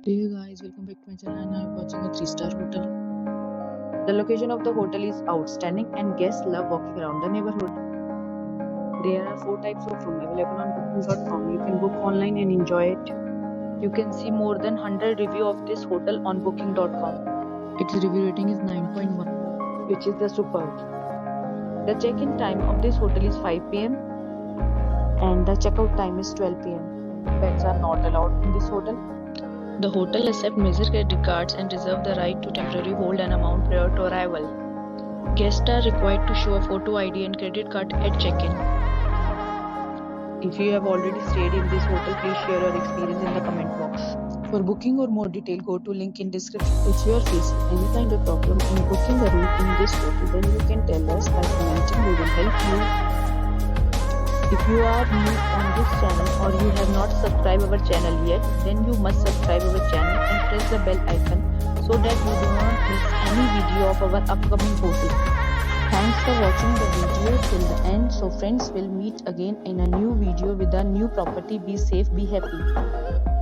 Hey guys, welcome back to my channel and I'm watching a 3-star hotel. The location of the hotel is outstanding and guests love walking around the neighborhood. There are 4 types of room available on booking.com. You can book online and enjoy it. You can see more than 100 reviews of this hotel on booking.com, Its review rating is 9.1. which is the superb. The check-in time of this hotel is 5 p.m. and the checkout time is 12 p.m. Pets are not allowed in this hotel. The hotel accepts major credit cards and reserves the right to temporarily hold an amount prior to arrival. Guests are required to show a photo ID and credit card at check-in. If you have already stayed in this hotel, please share your experience in the comment box. For booking or more detail, go to link in description. If you are facing any kind of problem in booking a room in this hotel, then you can tell us by commenting. We will help you. If you are new on this channel or you have not subscribed our channel yet, then you must subscribe our channel and press the bell icon so that you do not miss any video of our upcoming hotel. Thanks for watching the video till the end. So friends, will meet again in a new video with a new property. Be safe, be happy.